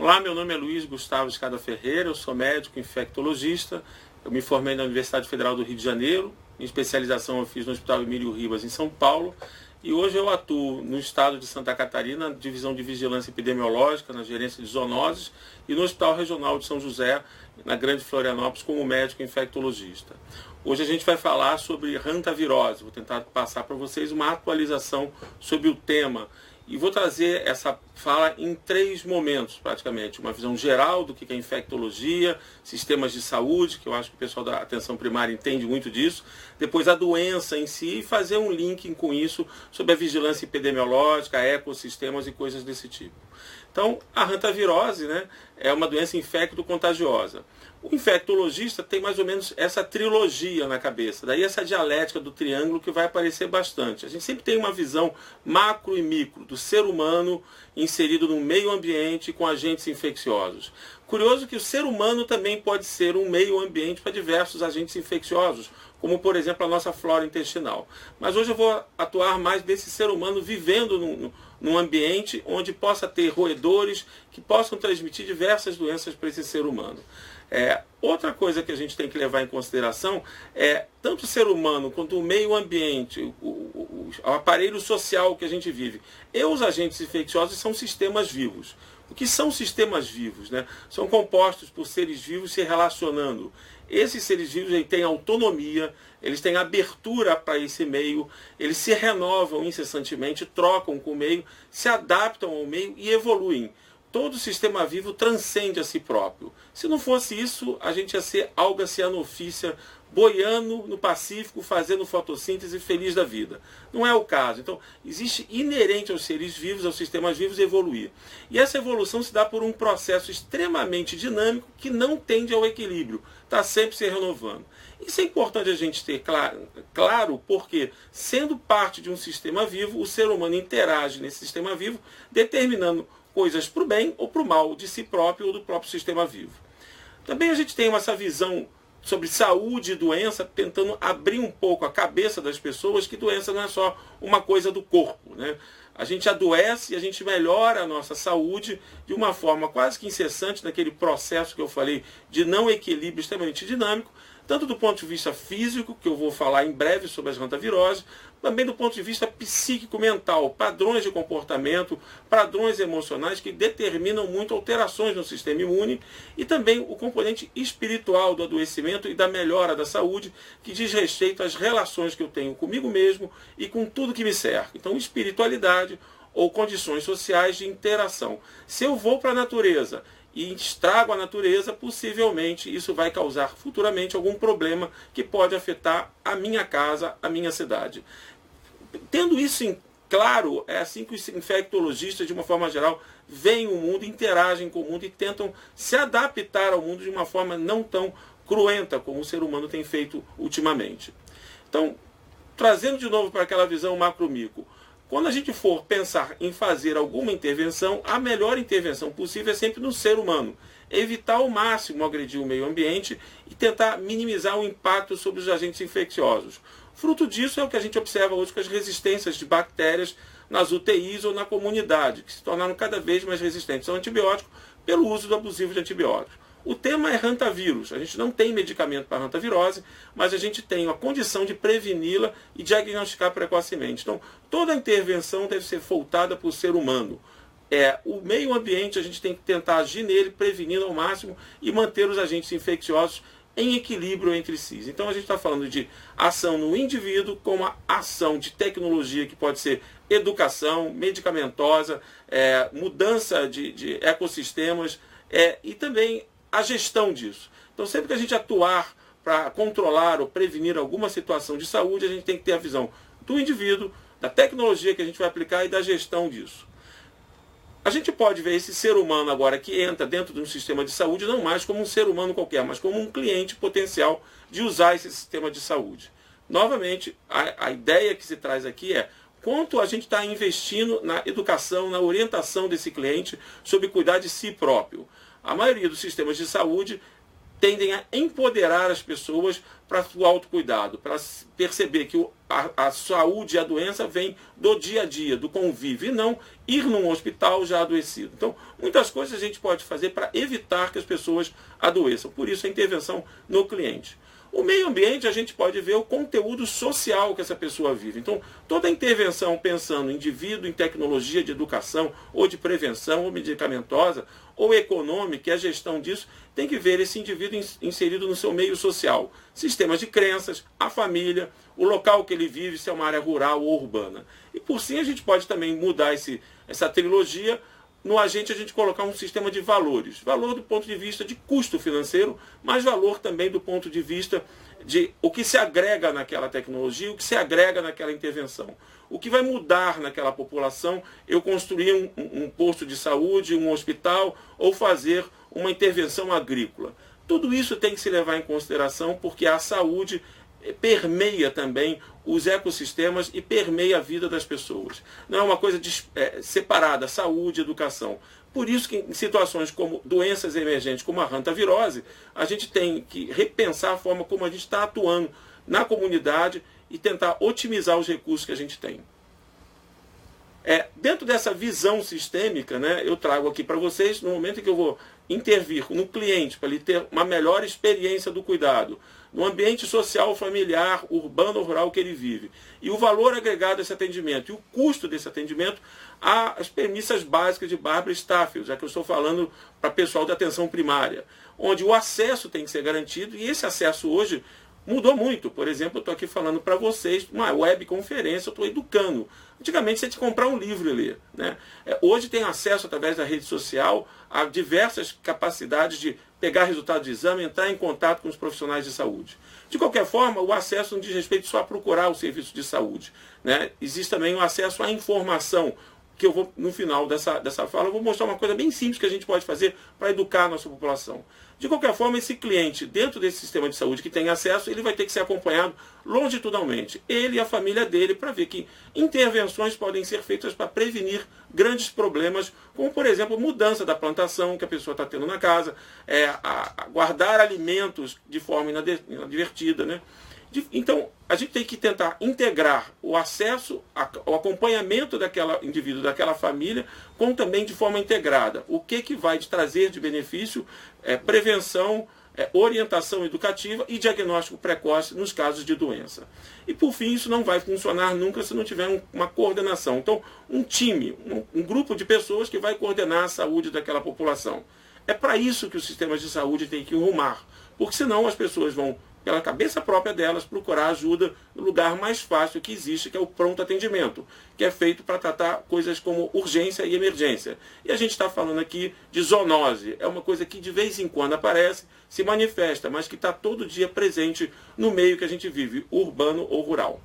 Olá, meu nome é Luiz Gustavo Escada Ferreira, eu sou médico infectologista, eu me formei na Universidade Federal do Rio de Janeiro, minha especialização eu fiz no Hospital Emílio Ribas, em São Paulo, e hoje eu atuo no estado de Santa Catarina, na Divisão de Vigilância Epidemiológica, na gerência de zoonoses, e no Hospital Regional de São José, na Grande Florianópolis, como médico infectologista. Hoje a gente vai falar sobre hantavirose, vou tentar passar para vocês uma atualização sobre o tema, e vou trazer essa fala em 3 momentos, praticamente. Uma visão geral do que é infectologia, sistemas de saúde, que eu acho que o pessoal da atenção primária entende muito disso. Depois a doença em si e fazer um link com isso sobre a vigilância epidemiológica, ecossistemas e coisas desse tipo. Então, a hantavirose, né, é uma doença infecto-contagiosa. O infectologista tem mais ou menos essa trilogia na cabeça, daí essa dialética do triângulo que vai aparecer bastante. A gente sempre tem uma visão macro e micro do ser humano inserido no meio ambiente com agentes infecciosos. Curioso que o ser humano também pode ser um meio ambiente para diversos agentes infecciosos, como por exemplo a nossa flora intestinal. Mas hoje eu vou atuar mais desse ser humano vivendo num ambiente onde possa ter roedores que possam transmitir diversas doenças para esse ser humano. Outra coisa que a gente tem que levar em consideração é tanto o ser humano quanto o meio ambiente, o aparelho social que a gente vive e os agentes infecciosos são sistemas vivos. O que são sistemas vivos, né? São compostos por seres vivos se relacionando. Esses seres vivos têm autonomia, eles têm abertura para esse meio, eles se renovam incessantemente, trocam com o meio, se adaptam ao meio e evoluem. Todo sistema vivo transcende a si próprio. Se não fosse isso, a gente ia ser alga cianofícia, boiando no Pacífico, fazendo fotossíntese, feliz da vida. Não é o caso. Então, existe inerente aos seres vivos, aos sistemas vivos, evoluir. E essa evolução se dá por um processo extremamente dinâmico que não tende ao equilíbrio. Está sempre se renovando. Isso é importante a gente ter claro porque, sendo parte de um sistema vivo, o ser humano interage nesse sistema vivo, determinando coisas para o bem ou para o mal de si próprio ou do próprio sistema vivo. Também a gente tem essa visão sobre saúde e doença, tentando abrir um pouco a cabeça das pessoas que doença não é só uma coisa do corpo, né? A gente adoece e a gente melhora a nossa saúde de uma forma quase que incessante, naquele processo que eu falei de não equilíbrio extremamente dinâmico, tanto do ponto de vista físico, que eu vou falar em breve sobre as hantaviroses, também do ponto de vista psíquico-mental, padrões de comportamento, padrões emocionais que determinam muito alterações no sistema imune e também o componente espiritual do adoecimento e da melhora da saúde, que diz respeito às relações que eu tenho comigo mesmo e com tudo que me cerca. Então, espiritualidade ou condições sociais de interação. Se eu vou para a natureza e estrago a natureza, possivelmente isso vai causar futuramente algum problema que pode afetar a minha casa, a minha cidade. Tendo isso em claro, é assim que os infectologistas, de uma forma geral, veem o mundo, interagem com o mundo e tentam se adaptar ao mundo de uma forma não tão cruenta como o ser humano tem feito ultimamente. Então, trazendo de novo para aquela visão macro-micro, quando a gente for pensar em fazer alguma intervenção, a melhor intervenção possível é sempre no ser humano. Evitar ao máximo agredir o meio ambiente e tentar minimizar o impacto sobre os agentes infecciosos. Fruto disso é o que a gente observa hoje com as resistências de bactérias nas UTIs ou na comunidade, que se tornaram cada vez mais resistentes ao antibiótico pelo uso abusivo de antibióticos. O tema é hantavírus. A gente não tem medicamento para hantavirose, mas a gente tem a condição de preveni-la e diagnosticar precocemente. Então, toda a intervenção deve ser voltada para o ser humano. O meio ambiente, a gente tem que tentar agir nele, prevenindo ao máximo e manter os agentes infecciosos em equilíbrio entre si. Então, a gente está falando de ação no indivíduo com uma ação de tecnologia que pode ser educação, medicamentosa, mudança de ecossistemas e também a gestão disso. Então, sempre que a gente atuar para controlar ou prevenir alguma situação de saúde, a gente tem que ter a visão do indivíduo, da tecnologia que a gente vai aplicar e da gestão disso. A gente pode ver esse ser humano agora que entra dentro de um sistema de saúde não mais como um ser humano qualquer, mas como um cliente potencial de usar esse sistema de saúde. Novamente, a ideia que se traz aqui é quanto a gente está investindo na educação, na orientação desse cliente sobre cuidar de si próprio. A maioria dos sistemas de saúde tendem a empoderar as pessoas para o autocuidado, para perceber que a saúde e a doença vem do dia a dia, do convívio, e não ir num hospital já adoecido. Então, muitas coisas a gente pode fazer para evitar que as pessoas adoeçam. Por isso, a intervenção no cliente. O meio ambiente, a gente pode ver o conteúdo social que essa pessoa vive. Então, toda intervenção pensando em indivíduo, em tecnologia de educação, ou de prevenção, ou medicamentosa, ou econômica, e a gestão disso, tem que ver esse indivíduo inserido no seu meio social. Sistemas de crenças, a família, o local que ele vive, se é uma área rural ou urbana. E por sim, a gente pode também mudar essa trilogia. No agente, a gente colocar um sistema de valores. Valor do ponto de vista de custo financeiro, mas valor também do ponto de vista de o que se agrega naquela tecnologia, o que se agrega naquela intervenção. O que vai mudar naquela população, eu construir um posto de saúde, um hospital, ou fazer uma intervenção agrícola. Tudo isso tem que se levar em consideração, porque a saúde permeia também os ecossistemas e permeia a vida das pessoas. Não é uma coisa separada, saúde, educação. Por isso que em situações como doenças emergentes, como a hantavirose, a gente tem que repensar a forma como a gente está atuando na comunidade e tentar otimizar os recursos que a gente tem. Dentro dessa visão sistêmica, né, eu trago aqui para vocês, no momento em que eu vou intervir no cliente, para ele ter uma melhor experiência do cuidado, no ambiente social, familiar, urbano ou rural que ele vive, e o valor agregado desse atendimento, e o custo desse atendimento, as premissas básicas de Barbara Stafford, já que eu estou falando para pessoal da atenção primária, onde o acesso tem que ser garantido, e esse acesso hoje mudou muito. Por exemplo, eu estou aqui falando para vocês, uma webconferência, eu estou educando. Antigamente você tinha que comprar um livro e ler, né? Hoje tem acesso através da rede social a diversas capacidades de pegar resultado de exame, entrar em contato com os profissionais de saúde. De qualquer forma, o acesso não diz respeito só a procurar o serviço de saúde, né? Existe também o acesso à informação, que eu vou, no final dessa fala, eu vou mostrar uma coisa bem simples que a gente pode fazer para educar a nossa população. De qualquer forma, esse cliente, dentro desse sistema de saúde que tem acesso, ele vai ter que ser acompanhado longitudinalmente, ele e a família dele, para ver que intervenções podem ser feitas para prevenir grandes problemas, como, por exemplo, mudança da plantação que a pessoa está tendo na casa, guardar alimentos de forma inadvertida, né? Então, a gente tem que tentar integrar o acesso, o acompanhamento daquele indivíduo, daquela família, com também de forma integrada. O que vai trazer de benefício, prevenção, orientação educativa e diagnóstico precoce nos casos de doença. E, por fim, isso não vai funcionar nunca se não tiver uma coordenação. Então, um time, um grupo de pessoas que vai coordenar a saúde daquela população. É para isso que os sistemas de saúde têm que rumar, porque senão as pessoas vão, pela cabeça própria delas, procurar ajuda no lugar mais fácil que existe, que é o pronto atendimento, que é feito para tratar coisas como urgência e emergência. E a gente está falando aqui de zoonose. É uma coisa que de vez em quando aparece, se manifesta, mas que está todo dia presente no meio que a gente vive, urbano ou rural.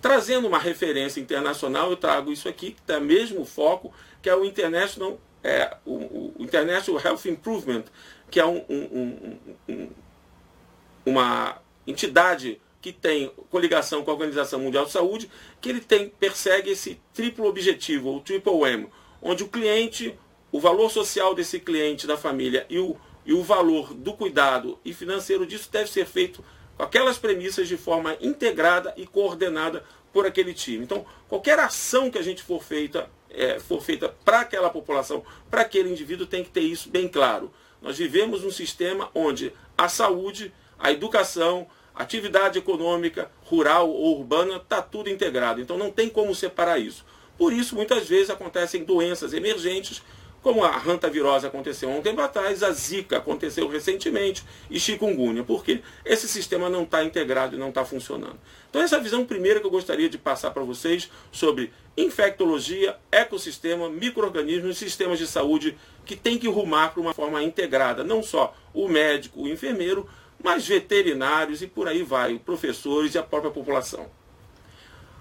Trazendo uma referência internacional, eu trago isso aqui, que tem o mesmo foco, que é o International Health Improvement, que é uma entidade que tem coligação com a Organização Mundial de Saúde, que ele persegue esse triplo objetivo, ou triple M, onde o cliente, o valor social desse cliente, da família, e o valor do cuidado e financeiro disso deve ser feito com aquelas premissas de forma integrada e coordenada por aquele time. Então, qualquer ação que a gente for feita para aquela população, para aquele indivíduo, tem que ter isso bem claro. Nós vivemos um sistema onde a saúde, a educação, a atividade econômica, rural ou urbana, está tudo integrado. Então não tem como separar isso. Por isso, muitas vezes acontecem doenças emergentes, como a hantavirose aconteceu há um tempo atrás, a zika aconteceu recentemente e chikungunya, porque esse sistema não está integrado e não está funcionando. Então essa é a visão primeira que eu gostaria de passar para vocês sobre infectologia, ecossistema, micro-organismos e sistemas de saúde que tem que rumar para uma forma integrada, não só o médico, o enfermeiro, mas veterinários e por aí vai, professores e a própria população.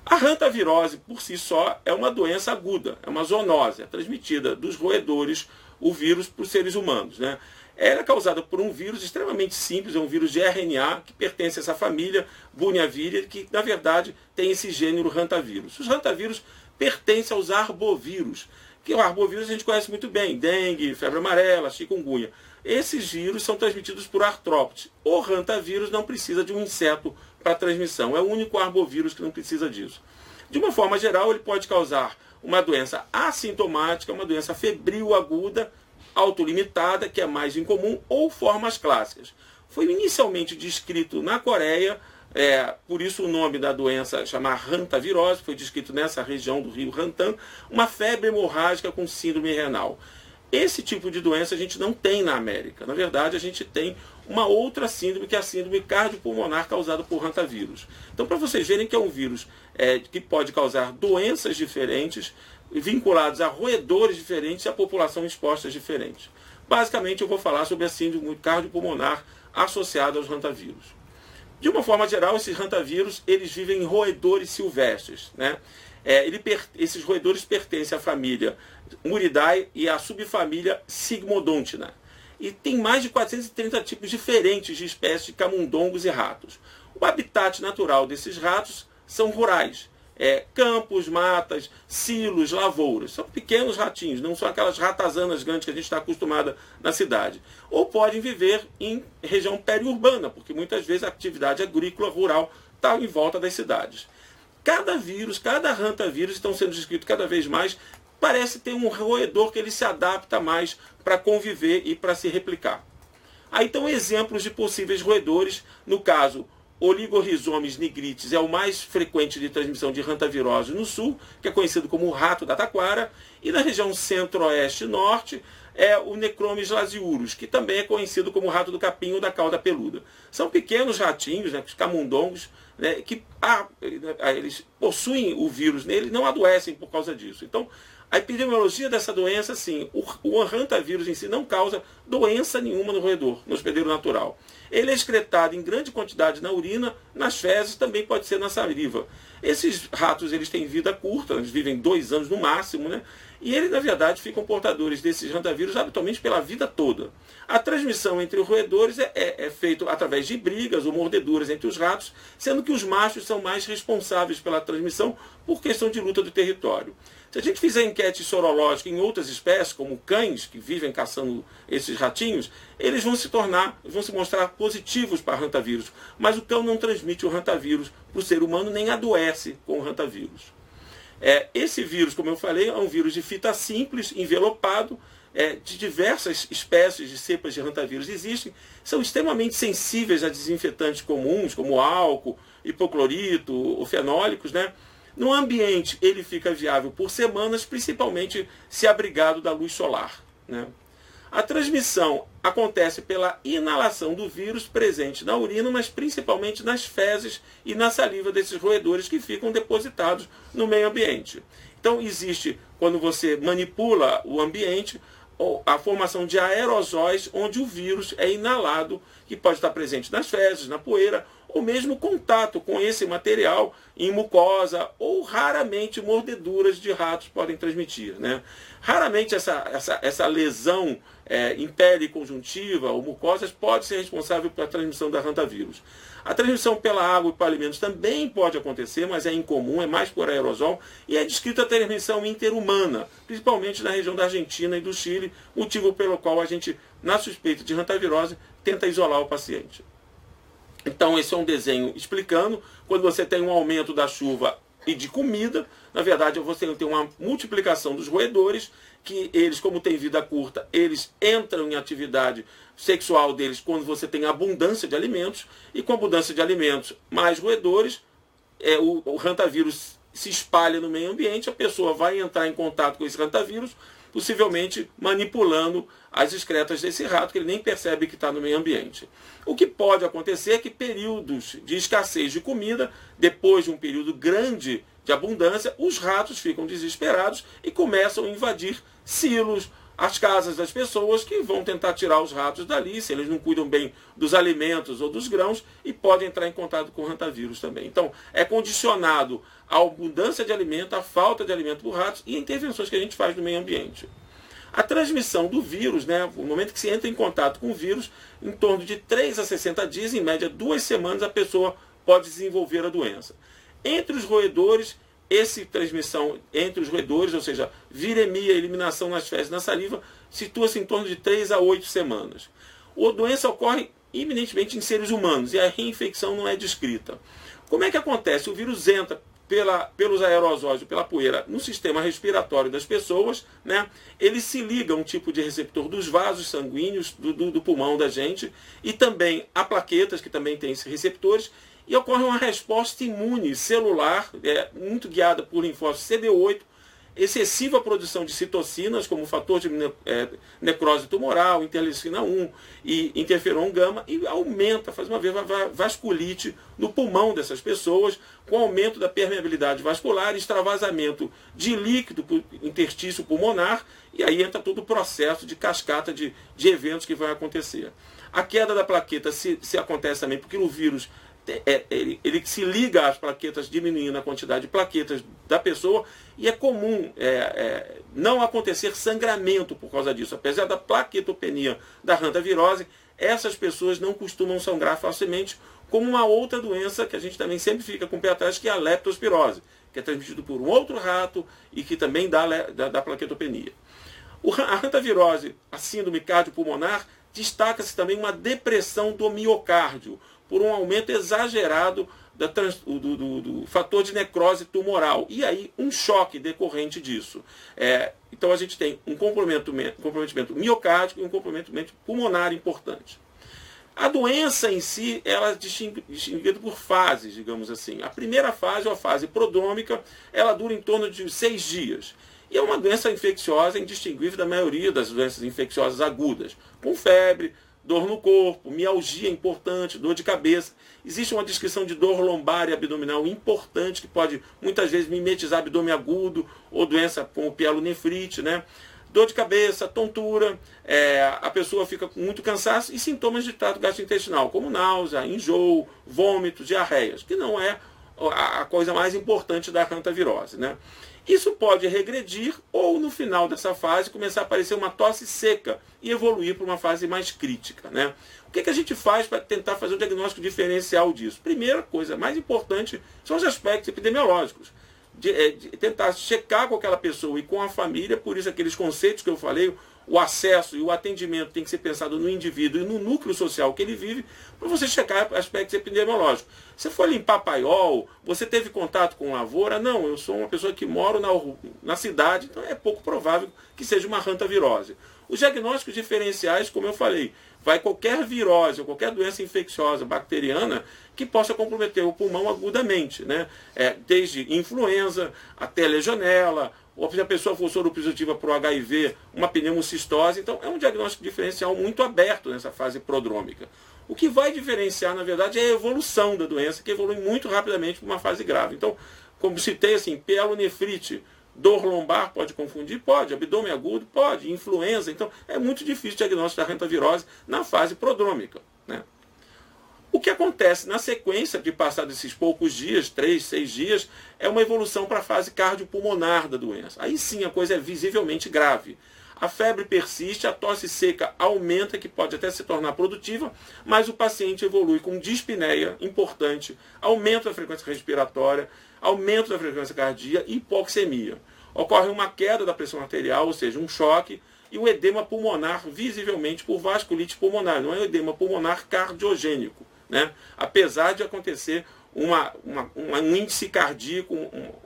A hantavirose, por si só, é uma doença aguda, é uma zoonose, é transmitida dos roedores, o vírus, para os seres humanos, né? Ela é causada por um vírus extremamente simples, é um vírus de RNA, que pertence a essa família Bunyaviria, que, na verdade, tem esse gênero hantavírus. Os hantavírus pertencem aos arbovírus, que o arbovírus a gente conhece muito bem, dengue, febre amarela, chikungunya. esses vírus são transmitidos por artrópodes. O hantavírus não precisa de um inseto para transmissão, é o único arbovírus que não precisa disso. De uma forma geral, ele pode causar uma doença assintomática, uma doença febril aguda, autolimitada, que é mais incomum, ou formas clássicas. Foi inicialmente descrito na Coreia, por isso o nome da doença chamada hantavirose, foi descrito nessa região do rio Hantan, uma febre hemorrágica com síndrome renal. Esse tipo de doença a gente não tem na América. Na verdade, a gente tem uma outra síndrome, que é a síndrome cardiopulmonar causada por hantavírus. Então, para vocês verem que é um vírus que pode causar doenças diferentes, vinculados a roedores diferentes e a população expostas diferentes. Basicamente, eu vou falar sobre a síndrome cardiopulmonar associada aos hantavírus. De uma forma geral, esses hantavírus, eles vivem em roedores silvestres, né? Esses roedores pertencem à família Muridae e à subfamília Sigmodontina. E tem mais de 430 tipos diferentes de espécies de camundongos e ratos. O habitat natural desses ratos são rurais. Campos, matas, silos, lavouras. São pequenos ratinhos, não são aquelas ratazanas grandes que a gente está acostumada na cidade. Ou podem viver em região periurbana, porque muitas vezes a atividade agrícola rural está em volta das cidades. Cada vírus, cada hantavírus, estão sendo descritos cada vez mais, parece ter um roedor que ele se adapta mais para conviver e para se replicar. Aí estão exemplos de possíveis roedores. No caso, Oligorhizomes nigrites é o mais frequente de transmissão de hantavirose no sul, que é conhecido como o rato da taquara, e na região centro-oeste e norte é o Necromis lasiurus, que também é conhecido como o rato do capim ou da cauda peluda. São pequenos ratinhos, né, os camundongos, né, que eles possuem o vírus nele, não adoecem por causa disso. Então, a epidemiologia dessa doença, sim, o hantavírus em si não causa doença nenhuma no roedor, no hospedeiro natural. Ele é excretado em grande quantidade na urina, nas fezes, também pode ser na saliva. Esses ratos, eles têm vida curta, eles vivem 2 anos no máximo, né? E eles, na verdade, ficam portadores desses hantavírus habitualmente pela vida toda. A transmissão entre os roedores é feita através de brigas ou mordeduras entre os ratos, sendo que os machos são mais responsáveis pela transmissão por questão de luta do território. Se a gente fizer enquete sorológica em outras espécies, como cães que vivem caçando esses ratinhos, eles vão se mostrar positivos para hantavírus. Mas o cão não transmite o hantavírus para o ser humano, nem adoece com o hantavírus. Esse vírus, como eu falei, é um vírus de fita simples, envelopado, de diversas espécies de cepas de hantavírus existem, são extremamente sensíveis a desinfetantes comuns, como álcool, hipoclorito ou fenólicos, né? No ambiente, ele fica viável por semanas, principalmente se abrigado da luz solar, né? A transmissão acontece pela inalação do vírus presente na urina, mas principalmente nas fezes e na saliva desses roedores que ficam depositados no meio ambiente. Então existe, quando você manipula o ambiente, a formação de aerosóis onde o vírus é inalado, que pode estar presente nas fezes, na poeira, ou mesmo contato com esse material em mucosa, ou raramente mordeduras de ratos podem transmitir, né? Raramente essa lesão em pele conjuntiva ou mucosas pode ser responsável pela transmissão da hantavírus. A transmissão pela água e por alimentos também pode acontecer, mas é incomum, é mais por aerosol, e é descrita a transmissão interhumana, principalmente na região da Argentina e do Chile, motivo pelo qual a gente, na suspeita de hantavirose, tenta isolar o paciente. Então, esse é um desenho explicando, quando você tem um aumento da chuva e de comida, na verdade você tem uma multiplicação dos roedores, que eles, como têm vida curta, eles entram em atividade sexual deles quando você tem abundância de alimentos, e com abundância de alimentos, mais roedores, o hantavírus se espalha no meio ambiente, a pessoa vai entrar em contato com esse hantavírus, possivelmente manipulando as excretas desse rato, que ele nem percebe que está no meio ambiente. O que pode acontecer é que períodos de escassez de comida, depois de um período grande de abundância, os ratos ficam desesperados e começam a invadir silos, as casas das pessoas, que vão tentar tirar os ratos dali, se eles não cuidam bem dos alimentos ou dos grãos, e podem entrar em contato com o hantavírus também. Então, é condicionado à abundância de alimento, à falta de alimento por ratos e intervenções que a gente faz no meio ambiente. A transmissão do vírus, né, no momento que se entra em contato com o vírus, em torno de 3 a 60 dias, em média 2 semanas, a pessoa pode desenvolver a doença. Entre os roedores, essa transmissão entre os roedores, ou seja, viremia, eliminação nas fezes, na saliva, situa-se em torno de 3 a 8 semanas. A doença ocorre eminentemente em seres humanos e a reinfecção não é descrita. Como é que acontece? O vírus entra pelos aerosóis, pela poeira, no sistema respiratório das pessoas, né? Ele se liga a um tipo de receptor dos vasos sanguíneos do pulmão da gente e também a plaquetas, que também têm esses receptores, e ocorre uma resposta imune celular, muito guiada por linfócitos CD8, excessiva produção de citocinas, como fator de necrose tumoral, interleucina 1 e interferon gama, e aumenta, faz uma vasculite no pulmão dessas pessoas, com aumento da permeabilidade vascular, extravasamento de líquido para o interstício pulmonar, e aí entra todo o processo de cascata de eventos que vai acontecer. A queda da plaqueta se acontece também porque o vírus ele se liga às plaquetas, diminuindo a quantidade de plaquetas da pessoa, e é comum não acontecer sangramento por causa disso. Apesar da plaquetopenia da hantavirose, essas pessoas não costumam sangrar facilmente, como uma outra doença que a gente também sempre fica com o pé atrás, que é a leptospirose, que é transmitido por um outro rato e que também dá plaquetopenia. A hantavirose, a síndrome cardiopulmonar, destaca-se também uma depressão do miocárdio, por um aumento exagerado do fator de necrose tumoral. E aí um choque decorrente disso. Então a gente tem um comprometimento miocárdico e um comprometimento pulmonar importante. A doença em si, ela é distinguida por fases, digamos assim. A primeira fase, ou a fase prodrômica, ela dura em torno de 6 dias. E é uma doença infecciosa indistinguível da maioria das doenças infecciosas agudas, com febre, dor no corpo, mialgia importante, dor de cabeça. Existe uma descrição de dor lombar e abdominal importante, que pode muitas vezes mimetizar abdômen agudo ou doença como pielonefrite, né? Dor de cabeça, tontura, a pessoa fica com muito cansaço e sintomas de trato gastrointestinal, como náusea, enjoo, vômito, diarreias, que não é a coisa mais importante da hantavirose, né? Isso pode regredir ou, no final dessa fase, começar a aparecer uma tosse seca e evoluir para uma fase mais crítica, né? O que a gente faz para tentar fazer um diagnóstico diferencial disso? Primeira coisa, mais importante, são os aspectos epidemiológicos. De tentar checar com aquela pessoa e com a família, por isso aqueles conceitos que eu falei, o acesso e o atendimento tem que ser pensado no indivíduo e no núcleo social que ele vive, para você checar aspectos epidemiológicos. Você foi limpar paiol, você teve contato com lavoura? Não, eu sou uma pessoa que moro na cidade, então é pouco provável que seja uma hantavirose. Os diagnósticos diferenciais, como eu falei, vai qualquer virose ou qualquer doença infecciosa bacteriana que possa comprometer o pulmão agudamente, né? Desde influenza até legionela, ou se a pessoa for soropositiva para o HIV, uma pneumocistose. Então é um diagnóstico diferencial muito aberto nessa fase prodrômica. O que vai diferenciar, na verdade, é a evolução da doença, que evolui muito rapidamente para uma fase grave. Então, como citei, assim, pielonefrite, dor lombar pode confundir? Pode. Abdômen agudo? Pode. Influenza? Então, é muito difícil o diagnóstico da hantavirose na fase prodrômica, né? O que acontece na sequência de passar desses poucos dias, 3, 6 dias, é uma evolução para a fase cardiopulmonar da doença. Aí sim a coisa é visivelmente grave. A febre persiste, a tosse seca aumenta, que pode até se tornar produtiva, mas o paciente evolui com dispneia importante, aumento da frequência respiratória, aumento da frequência cardíaca e hipoxemia. Ocorre uma queda da pressão arterial, ou seja, um choque, e o edema pulmonar visivelmente por vasculite pulmonar, não é o edema pulmonar cardiogênico, né? Apesar de acontecer um índice cardíaco,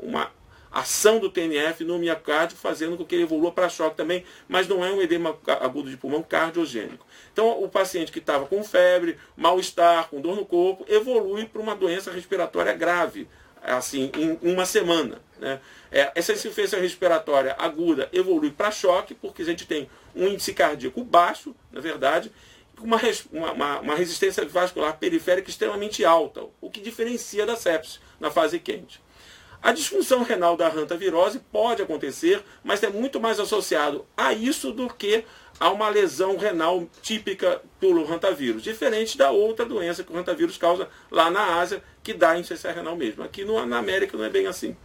uma ação do TNF no miocárdio, fazendo com que ele evolua para choque também, mas não é um edema agudo de pulmão cardiogênico. Então, o paciente que estava com febre, mal-estar, com dor no corpo, evolui para uma doença respiratória grave, assim, em uma semana, né? Essa insuficiência respiratória aguda evolui para choque, porque a gente tem um índice cardíaco baixo, na verdade, uma resistência vascular periférica extremamente alta, o que diferencia da sepsis na fase quente. A disfunção renal da hantavirose pode acontecer, mas é muito mais associado a isso do que a uma lesão renal típica pelo hantavírus, diferente da outra doença que o hantavírus causa lá na Ásia, que dá insuficiência renal mesmo. Aqui na América não é bem assim.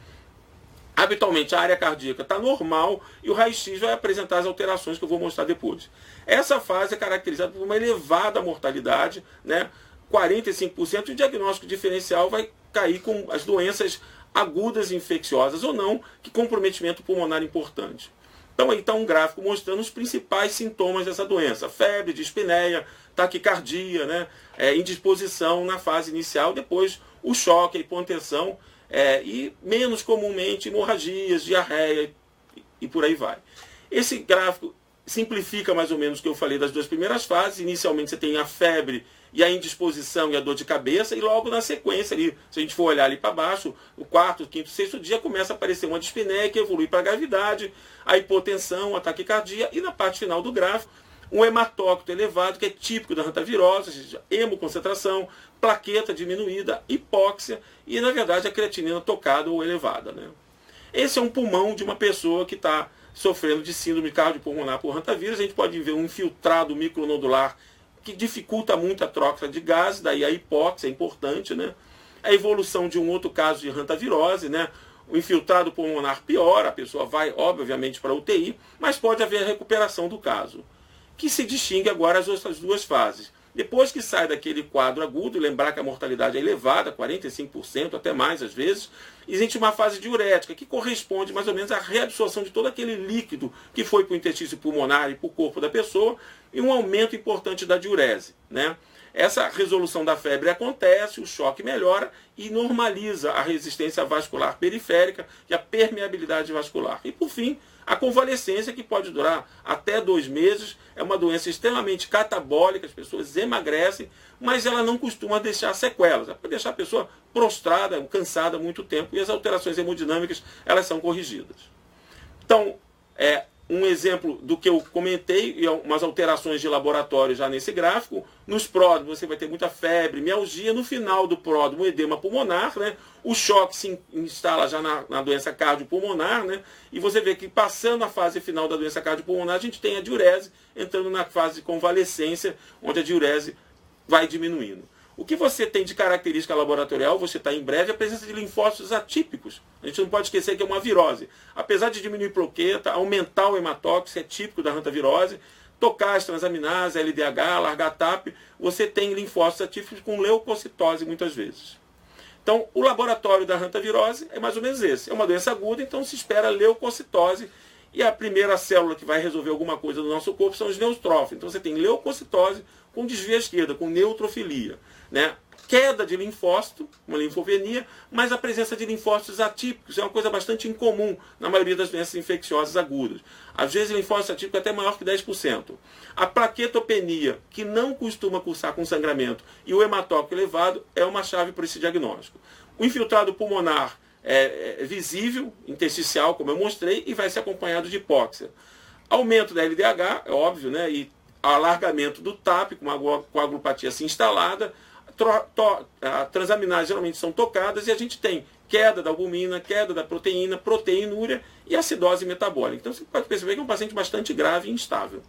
Habitualmente a área cardíaca está normal e o raio-x vai apresentar as alterações que eu vou mostrar depois. Essa fase é caracterizada por uma elevada mortalidade, né? 45%, e o diagnóstico diferencial vai cair com as doenças agudas infecciosas ou não, que comprometimento pulmonar importante. Então aí está um gráfico mostrando os principais sintomas dessa doença: febre, dispneia, taquicardia, né? Indisposição na fase inicial, depois o choque, a hipotensão e menos comumente hemorragias, diarreia e por aí vai. Esse gráfico simplifica mais ou menos o que eu falei das duas primeiras fases. Inicialmente você tem a febre e a indisposição e a dor de cabeça, e logo na sequência, ali, se a gente for olhar ali para baixo, no quarto, quinto, sexto dia, começa a aparecer uma dispneia que evolui para a gravidade, a hipotensão, a taquicardia, e na parte final do gráfico, um hematócrito elevado, que é típico da hantavirose, ou seja, hemoconcentração, plaqueta diminuída, hipóxia, e na verdade a creatinina tocada ou elevada, né? Esse é um pulmão de uma pessoa que está sofrendo de síndrome cardiopulmonar por hantavírus. A gente pode ver um infiltrado micronodular que dificulta muito a troca de gases, daí a hipóxia é importante, né? A evolução de um outro caso de hantavirose, né? O infiltrado pulmonar piora, a pessoa vai, obviamente, para a UTI, mas pode haver a recuperação do caso, que se distingue agora as outras duas fases. Depois que sai daquele quadro agudo, lembrar que a mortalidade é elevada, 45%, até mais às vezes, existe uma fase diurética, que corresponde mais ou menos à reabsorção de todo aquele líquido que foi para o intestino pulmonar e para o corpo da pessoa, e um aumento importante da diurese, né? Essa resolução da febre acontece, o choque melhora e normaliza a resistência vascular periférica e a permeabilidade vascular. E por fim, a convalescência, que pode durar até 2 meses, é uma doença extremamente catabólica, as pessoas emagrecem, mas ela não costuma deixar sequelas. Ela pode deixar a pessoa prostrada, cansada há muito tempo, e as alterações hemodinâmicas elas são corrigidas. Então, um exemplo do que eu comentei, e umas alterações de laboratório já nesse gráfico. Nos pródromos você vai ter muita febre, mialgia. No final do pródromo, edema pulmonar, né? O choque se instala já na doença cardiopulmonar, né? E você vê que passando a fase final da doença cardiopulmonar, a gente tem a diurese entrando na fase de convalescência, onde a diurese vai diminuindo. O que você tem de característica laboratorial, você está em breve, a presença de linfócitos atípicos. A gente não pode esquecer que é uma virose. Apesar de diminuir plaqueta, aumentar o hematócrito, é típico da hantavirose, tocar as transaminases, LDH, largar TAP, você tem linfócitos atípicos com leucocitose muitas vezes. Então, o laboratório da hantavirose é mais ou menos esse. É uma doença aguda, então se espera leucocitose, e a primeira célula que vai resolver alguma coisa no nosso corpo são os neutrófilos. Então você tem leucocitose com desvio à esquerda, com neutrofilia, né? Queda de linfócito, uma linfopenia, mas a presença de linfócitos atípicos é uma coisa bastante incomum na maioria das doenças infecciosas agudas. Às vezes o linfócito atípico é até maior que 10%. A plaquetopenia, que não costuma cursar com sangramento, e o hematócrito elevado é uma chave para esse diagnóstico. O infiltrado pulmonar é visível, intersticial, como eu mostrei, e vai ser acompanhado de hipóxia. Aumento da LDH, é óbvio, né? E alargamento do TAP, com uma coagulopatia assim instalada. As transaminases geralmente são tocadas, e a gente tem queda da albumina, queda da proteína, proteinúria e acidose metabólica. Então você pode perceber que é um paciente bastante grave e instável.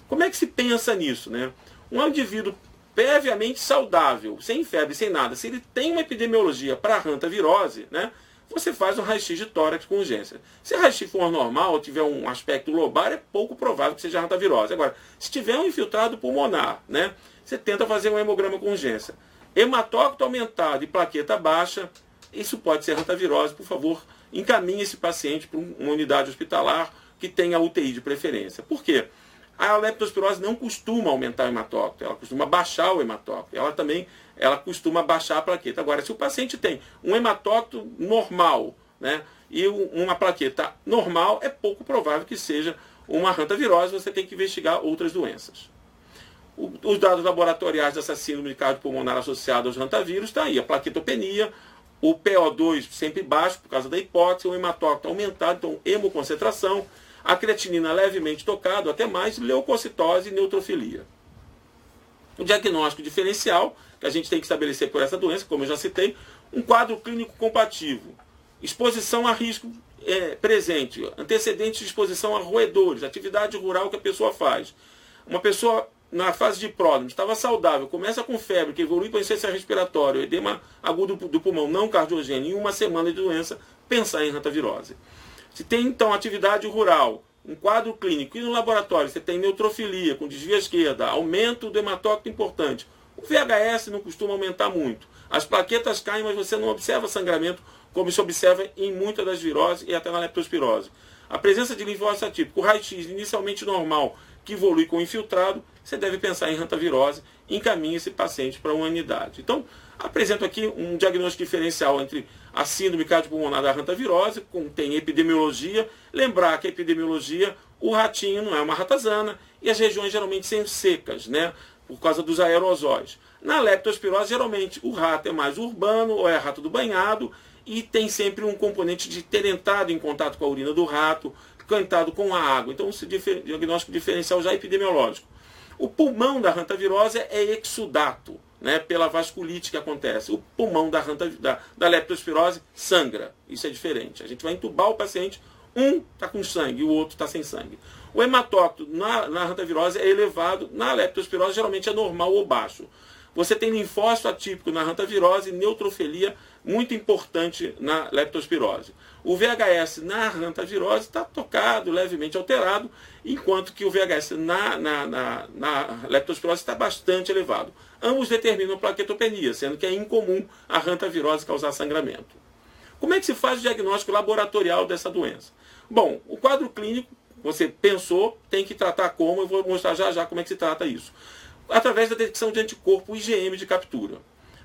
Como é que se pensa nisso, né? Um indivíduo previamente saudável, sem febre, sem nada, se ele tem uma epidemiologia para hantavirose, né, você faz um raio-x de tórax com urgência. Se o raio-x for normal, ou tiver um aspecto lobar, é pouco provável que seja hantavirose. Agora, se tiver um infiltrado pulmonar, né, você tenta fazer um hemograma com urgência. Hematócrito aumentado e plaqueta baixa, isso pode ser hantavirose. Por favor, encaminhe esse paciente para uma unidade hospitalar que tenha UTI de preferência. Por quê? A leptospirose não costuma aumentar o hematócrito, ela costuma baixar o hematócrito. Ela costuma baixar a plaqueta. Agora, se o paciente tem um hematócrito normal, né, e uma plaqueta normal, é pouco provável que seja uma hantavirose. Você tem que investigar outras doenças. Os dados laboratoriais dessa síndrome cardiopulmonar associada aos hantavírus está aí. A plaquetopenia, o PO2 sempre baixo por causa da hipóxia, o hematócrito aumentado, então hemoconcentração, a creatinina levemente tocado, até mais, leucocitose e neutrofilia. O diagnóstico diferencial que a gente tem que estabelecer por essa doença, como eu já citei, um quadro clínico comparativo, exposição a risco presente, antecedentes de exposição a roedores, atividade rural que a pessoa faz. Uma pessoa na fase de pródromo estava saudável, começa com febre, que evolui para insuficiência respiratória, edema agudo do pulmão não cardiogênio, em uma semana de doença, pensar em hantavirose. Se tem, então, atividade rural, um quadro clínico, e no laboratório você tem neutrofilia, com desvio à esquerda, aumento do hematócrito importante, O VHS não costuma aumentar muito. As plaquetas caem, mas você não observa sangramento como se observa em muitas das viroses e até na leptospirose. A presença de linfócito atípico, o raio-x inicialmente normal, que evolui com infiltrado, você deve pensar em hantavirose, encaminhe esse paciente para uma unidade. Então, apresento aqui um diagnóstico diferencial entre a síndrome cardiopulmonar da hantavirose, tem epidemiologia. Lembrar que a epidemiologia, o ratinho não é uma ratazana e as regiões geralmente são secas, né, por causa dos aerosóis. Na leptospirose, geralmente, o rato é mais urbano ou é rato do banhado e tem sempre um componente de ter entrado em contato com a urina do rato, cantado com a água. Então, esse diagnóstico diferencial já é epidemiológico. O pulmão da hantavirose é exudato, né, pela vasculite que acontece. O pulmão da leptospirose sangra. Isso é diferente. A gente vai entubar o paciente, um está com sangue e o outro está sem sangue. O hematócrito na hantavirose é elevado, na leptospirose geralmente é normal ou baixo. Você tem linfócito atípico na hantavirose e neutrofilia muito importante na leptospirose. O VHS na hantavirose está tocado, levemente alterado, enquanto que o VHS na leptospirose está bastante elevado. Ambos determinam plaquetopenia, sendo que é incomum a hantavirose causar sangramento. Como é que se faz o diagnóstico laboratorial dessa doença? Bom, o quadro clínico, você pensou, tem que tratar como, eu vou mostrar já já como é que se trata isso. Através da detecção de anticorpo IgM de captura.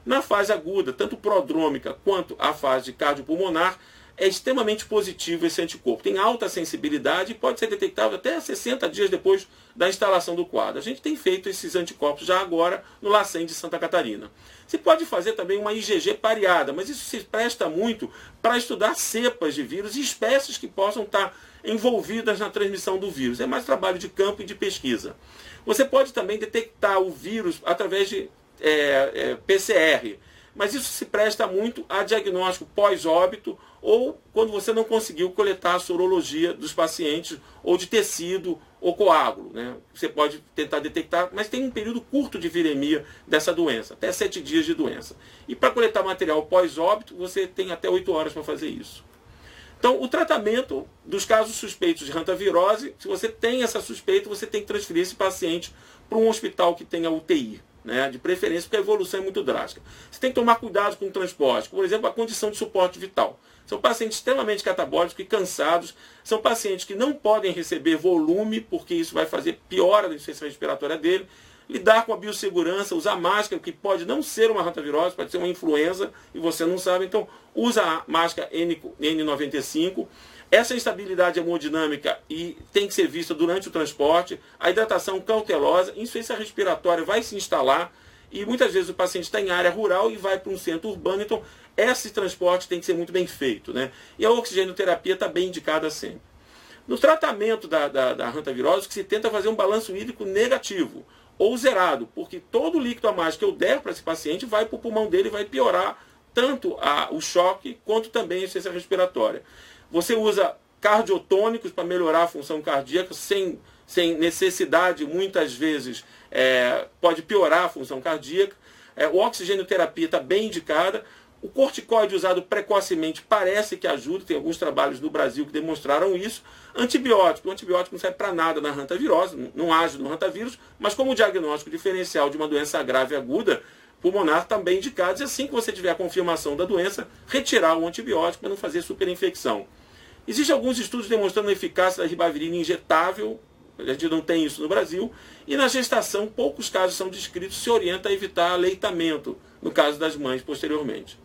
Na fase aguda, tanto prodrômica quanto a fase cardiopulmonar, é extremamente positivo esse anticorpo. Tem alta sensibilidade e pode ser detectável até 60 dias depois da instalação do quadro. A gente tem feito esses anticorpos já agora no LACEN de Santa Catarina. Se pode fazer também uma IgG pareada, mas isso se presta muito para estudar cepas de vírus e espécies que possam estar envolvidas na transmissão do vírus. É mais trabalho de campo e de pesquisa. Você pode também detectar o vírus através de PCR, mas isso se presta muito a diagnóstico pós-óbito ou quando você não conseguiu coletar a sorologia dos pacientes ou de tecido ou coágulo, né? Você pode tentar detectar, mas tem um período curto de viremia dessa doença, até 7 dias de doença. E para coletar material pós-óbito, você tem até 8 horas para fazer isso. Então, o tratamento dos casos suspeitos de hantavirose, se você tem essa suspeita, você tem que transferir esse paciente para um hospital que tenha UTI, né, de preferência, porque a evolução é muito drástica. Você tem que tomar cuidado com o transporte, por exemplo, a condição de suporte vital. São pacientes extremamente catabólicos e cansados, são pacientes que não podem receber volume, porque isso vai fazer piora da insuficiência respiratória dele. Lidar com a biossegurança, usar máscara, que pode não ser uma hantavirose, pode ser uma influenza, e você não sabe, então usa a máscara N95. Essa instabilidade hemodinâmica tem que ser vista durante o transporte, a hidratação cautelosa, insuficiência respiratória vai se instalar, e muitas vezes o paciente está em área rural e vai para um centro urbano, então esse transporte tem que ser muito bem feito, né? E a oxigenoterapia está bem indicada sempre. No tratamento da hantavirose, que se tenta fazer um balanço hídrico negativo, ou zerado, porque todo líquido a mais que eu der para esse paciente vai para o pulmão dele e vai piorar tanto o choque quanto também a insuficiência respiratória. Você usa cardiotônicos para melhorar a função cardíaca sem necessidade, muitas vezes pode piorar a função cardíaca. O oxigenoterapia está bem indicada. O corticoide usado precocemente parece que ajuda, tem alguns trabalhos no Brasil que demonstraram isso. Antibiótico, o antibiótico não serve para nada na hantavirose, não age no hantavírus, mas como diagnóstico diferencial de uma doença grave aguda, pulmonar também indicado, e assim que você tiver a confirmação da doença, retirar o antibiótico para não fazer superinfecção. Existem alguns estudos demonstrando a eficácia da ribavirina injetável, a gente não tem isso no Brasil, e na gestação poucos casos são descritos, se orienta a evitar aleitamento, no caso das mães posteriormente.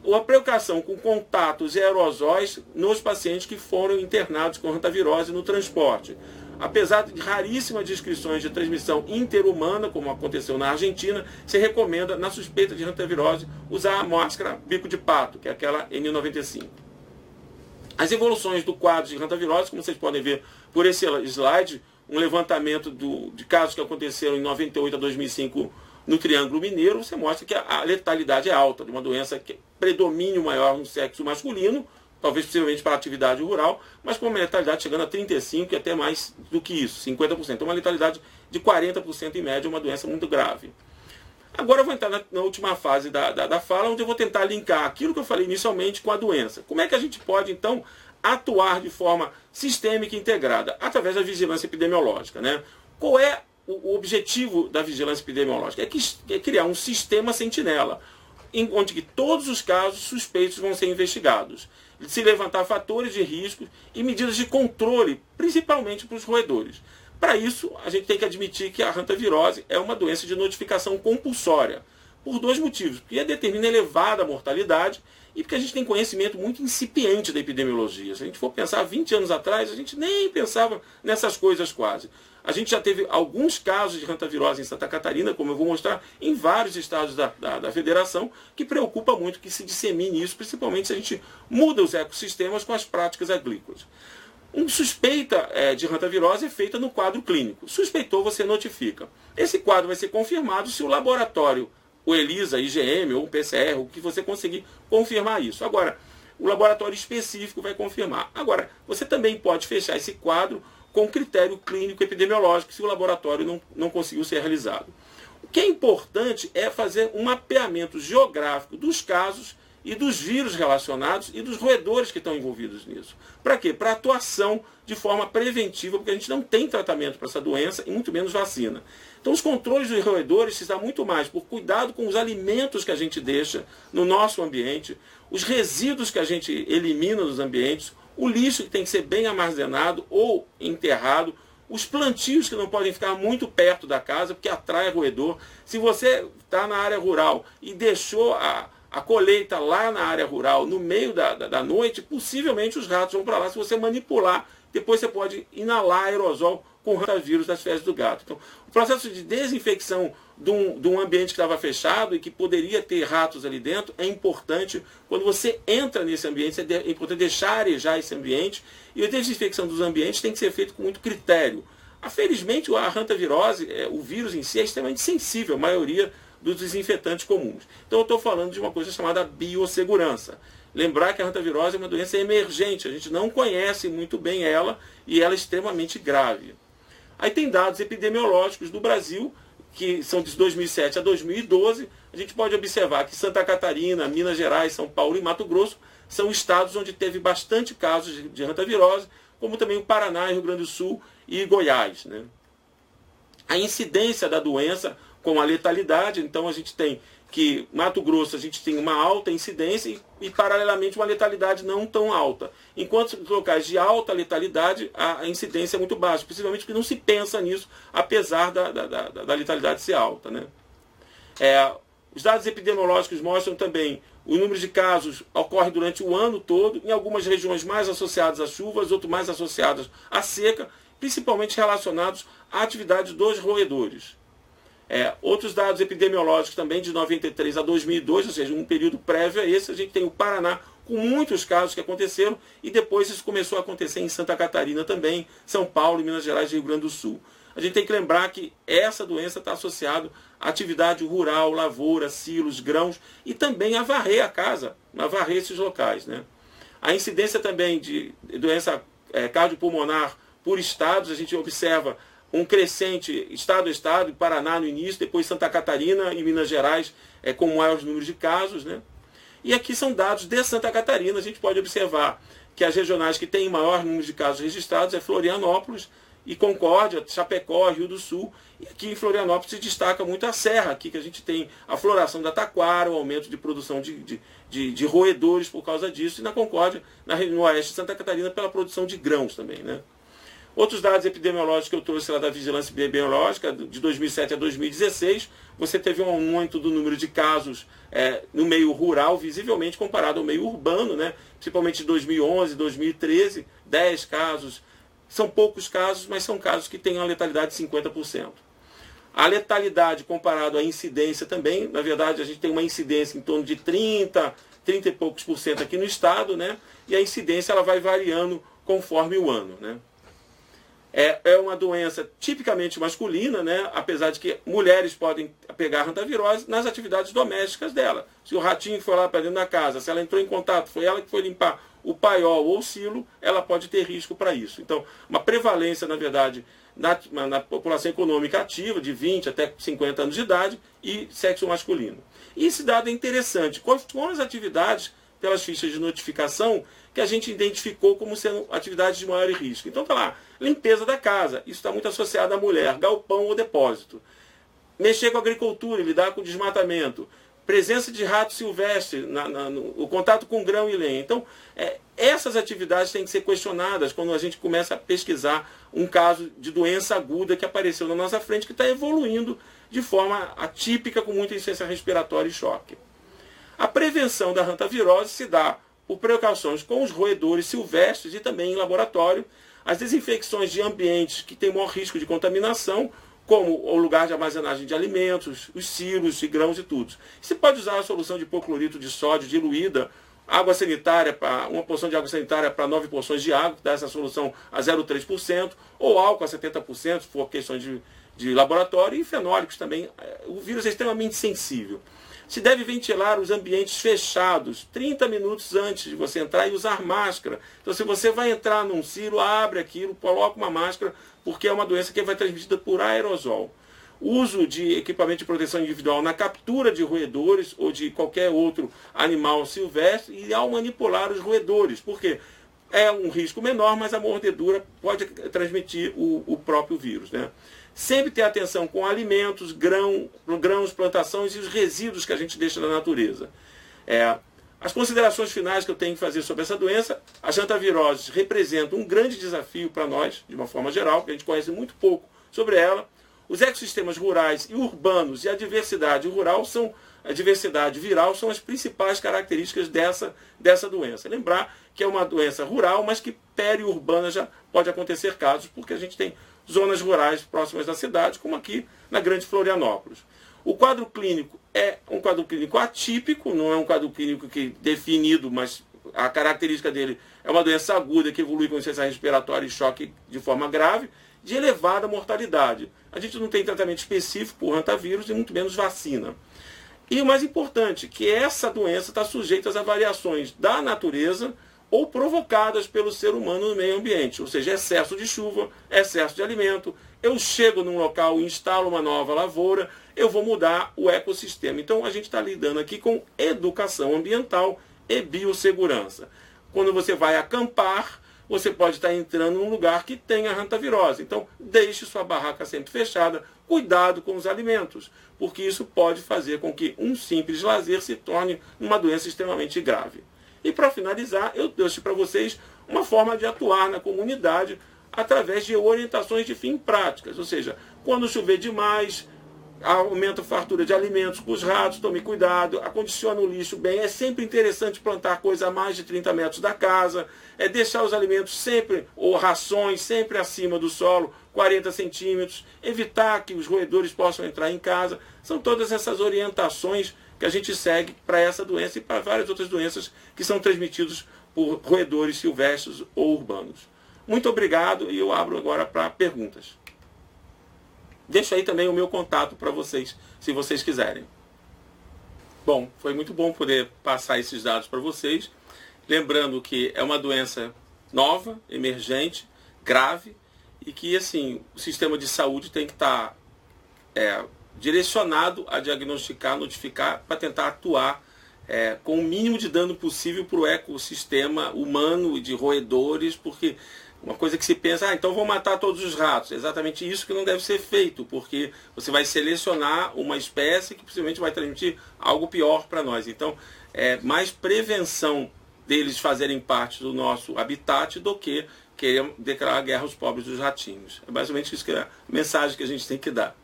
A precaução com contatos e aerosóis nos pacientes que foram internados com hantavirose no transporte. Apesar de raríssimas descrições de transmissão interhumana, como aconteceu na Argentina, se recomenda, na suspeita de hantavirose, usar a máscara bico de pato, que é aquela N95. As evoluções do quadro de hantavirose, como vocês podem ver por esse slide, um levantamento de casos que aconteceram em 98 a 2005 no Triângulo Mineiro, você mostra que a letalidade é alta, de uma doença que predomínio maior no sexo masculino, talvez possivelmente para a atividade rural, mas com uma letalidade chegando a 35% e até mais do que isso, 50%. Então uma letalidade de 40% em média, uma doença muito grave. Agora eu vou entrar na última fase da fala, onde eu vou tentar linkar aquilo que eu falei inicialmente com a doença. Como é que a gente pode, então, atuar de forma sistêmica e integrada? Através da vigilância epidemiológica, né? Qual é o objetivo da vigilância epidemiológica? É criar um sistema sentinela, onde que todos os casos suspeitos vão ser investigados, se levantar fatores de risco e medidas de controle, principalmente para os roedores. Para isso, a gente tem que admitir que a hantavirose é uma doença de notificação compulsória, por dois motivos. Porque determina elevada mortalidade e porque a gente tem conhecimento muito incipiente da epidemiologia. Se a gente for pensar 20 anos atrás, a gente nem pensava nessas coisas quase. A gente já teve alguns casos de hantavirose em Santa Catarina, como eu vou mostrar, em vários estados da federação, que preocupa muito que se dissemine isso, principalmente se a gente muda os ecossistemas com as práticas agrícolas. Uma suspeita de hantavirose é feita no quadro clínico. Suspeitou, você notifica. Esse quadro vai ser confirmado se o laboratório, o ELISA, IgM ou o PCR, o que você conseguir confirmar isso. Agora, o laboratório específico vai confirmar. Agora, você também pode fechar esse quadro com critério clínico epidemiológico, se o laboratório não conseguiu ser realizado. O que é importante é fazer um mapeamento geográfico dos casos e dos vírus relacionados e dos roedores que estão envolvidos nisso. Para quê? Para atuação de forma preventiva, porque a gente não tem tratamento para essa doença e muito menos vacina. Então os controles dos roedores se dá muito mais por cuidado com os alimentos que a gente deixa no nosso ambiente, os resíduos que a gente elimina dos ambientes, o lixo que tem que ser bem armazenado ou enterrado, os plantios que não podem ficar muito perto da casa porque atrai roedor. Se você está na área rural e deixou a colheita lá na área rural, no meio da noite, possivelmente os ratos vão para lá. Se você manipular, depois você pode inalar aerosol com rotavírus das fezes do gato. Então, o processo de desinfecção de um ambiente que estava fechado e que poderia ter ratos ali dentro é importante. Quando você entra nesse ambiente, é importante deixar arejar esse ambiente. E a desinfecção dos ambientes tem que ser feita com muito critério. Felizmente, a hantavirose, o vírus em si, é extremamente sensível, a maioria dos desinfetantes comuns. Então eu estou falando de uma coisa chamada biossegurança. Lembrar que a hantavirose é uma doença emergente, a gente não conhece muito bem ela e ela é extremamente grave. Aí tem dados epidemiológicos do Brasil, que são de 2007 a 2012, a gente pode observar que Santa Catarina, Minas Gerais, São Paulo e Mato Grosso são estados onde teve bastante casos de hantavirose, como também o Paraná, Rio Grande do Sul e Goiás, né? A incidência da doença com a letalidade, então a gente tem que Mato Grosso a gente tem uma alta incidência e paralelamente uma letalidade não tão alta. Enquanto nos locais de alta letalidade a incidência é muito baixa, possivelmente porque não se pensa nisso, apesar da letalidade ser alta, né? Os dados epidemiológicos mostram também o número de casos ocorre durante o ano todo, em algumas regiões mais associadas às chuvas, outras mais associadas à seca, principalmente relacionados à atividade dos roedores. Outros dados epidemiológicos também de 93 a 2002, ou seja, um período prévio a esse, a gente tem o Paraná com muitos casos que aconteceram e depois isso começou a acontecer em Santa Catarina também, São Paulo, Minas Gerais e Rio Grande do Sul. A gente tem que lembrar que essa doença está associada à atividade rural, lavoura, silos, grãos e também a varrer a casa, a varrer esses locais, né? A incidência também de doença cardiopulmonar por estados, a gente observa um crescente estado a estado, Paraná no início, depois Santa Catarina e Minas Gerais com maiores números de casos, né? E aqui são dados de Santa Catarina, a gente pode observar que as regionais que têm maior número de casos registrados é Florianópolis e Concórdia, Chapecó, Rio do Sul. E aqui em Florianópolis se destaca muito a serra, aqui que a gente tem a floração da taquara, o aumento de produção de roedores por causa disso, e na Concórdia, no oeste de Santa Catarina, pela produção de grãos também, né? Outros dados epidemiológicos que eu trouxe lá da vigilância epidemiológica, de 2007 a 2016, você teve um aumento do número de casos no meio rural, visivelmente comparado ao meio urbano, né? Principalmente de 2011, 2013, 10 casos. São poucos casos, mas são casos que têm uma letalidade de 50%. A letalidade comparado à incidência também, na verdade a gente tem uma incidência em torno de 30 e poucos por cento aqui no estado, né? E a incidência ela vai variando conforme o ano, né? É uma doença tipicamente masculina, né? Apesar de que mulheres podem pegar hantavirose nas atividades domésticas dela. Se o ratinho foi lá para dentro da casa, se ela entrou em contato, foi ela que foi limpar o paiol ou o silo, ela pode ter risco para isso. Então, uma prevalência, na verdade, na população econômica ativa, de 20 até 50 anos de idade, e sexo masculino. E esse dado é interessante. Quando as atividades pelas fichas de notificação que a gente identificou como sendo atividades de maior risco. Então está lá, limpeza da casa, isso está muito associado à mulher, galpão ou depósito. Mexer com agricultura, lidar com desmatamento, presença de rato silvestre, o contato com grão e lenha. Então, essas atividades têm que ser questionadas quando a gente começa a pesquisar um caso de doença aguda que apareceu na nossa frente, que está evoluindo de forma atípica, com muita insuficiência respiratória e choque. A prevenção da hantavirose se dá por precauções com os roedores silvestres e também em laboratório, as desinfecções de ambientes que têm maior risco de contaminação, como o lugar de armazenagem de alimentos, os silos e grãos e tudo. Se pode usar a solução de hipoclorito de sódio diluída, água sanitária, uma porção de água sanitária para 9 porções de água, que dá essa solução a 0,3%, ou álcool a 70%, se for questões de laboratório, e fenólicos também. O vírus é extremamente sensível. Se deve ventilar os ambientes fechados 30 minutos antes de você entrar e usar máscara. Então, se você vai entrar num silo, abre aquilo, coloca uma máscara, porque é uma doença que vai transmitida por aerosol. Uso de equipamento de proteção individual na captura de roedores ou de qualquer outro animal silvestre e ao manipular os roedores. Porque é um risco menor, mas a mordedura pode transmitir o próprio vírus, né? Sempre ter atenção com alimentos, grãos, plantações e os resíduos que a gente deixa na natureza. As considerações finais que eu tenho que fazer sobre essa doença: as hantaviroses representam um grande desafio para nós, de uma forma geral, porque a gente conhece muito pouco sobre ela. Os ecossistemas rurais e urbanos e a diversidade viral são as principais características dessa doença. Lembrar que é uma doença rural, mas que periurbana já pode acontecer casos, porque a gente tem zonas rurais próximas da cidade, como aqui na Grande Florianópolis. O quadro clínico é um quadro clínico atípico, não é um quadro clínico definido, mas a característica dele é uma doença aguda que evolui com insuficiência respiratória e choque de forma grave, de elevada mortalidade. A gente não tem tratamento específico por hantavírus e muito menos vacina. E o mais importante, que essa doença está sujeita às variações da natureza ou provocadas pelo ser humano no meio ambiente, ou seja, excesso de chuva, excesso de alimento. Eu chego num local e instalo uma nova lavoura, eu vou mudar o ecossistema. Então a gente está lidando aqui com educação ambiental e biossegurança. Quando você vai acampar, você pode estar entrando num lugar que tenha hantavirose. Então deixe sua barraca sempre fechada, cuidado com os alimentos, porque isso pode fazer com que um simples lazer se torne uma doença extremamente grave. E para finalizar, eu deixo para vocês uma forma de atuar na comunidade através de orientações de fim práticas. Ou seja, quando chover demais, aumenta a fartura de alimentos para os ratos, tome cuidado, acondiciona o lixo bem. É sempre interessante plantar coisa a mais de 30 metros da casa, deixar os alimentos sempre, ou rações, sempre acima do solo, 40 centímetros, evitar que os roedores possam entrar em casa. São todas essas orientações que a gente segue para essa doença e para várias outras doenças que são transmitidas por roedores silvestres ou urbanos. Muito obrigado e eu abro agora para perguntas. Deixo aí também o meu contato para vocês, se vocês quiserem. Bom, foi muito bom poder passar esses dados para vocês. Lembrando que é uma doença nova, emergente, grave, e que assim, o sistema de saúde tem que estar direcionado a diagnosticar, notificar, para tentar atuar com o mínimo de dano possível para o ecossistema humano e de roedores, porque uma coisa que se pensa, então vou matar todos os ratos. É exatamente isso que não deve ser feito, porque você vai selecionar uma espécie que possivelmente vai transmitir algo pior para nós. Então, mais prevenção deles fazerem parte do nosso habitat do que querer declarar guerra aos pobres dos ratinhos. É basicamente isso que é a mensagem que a gente tem que dar.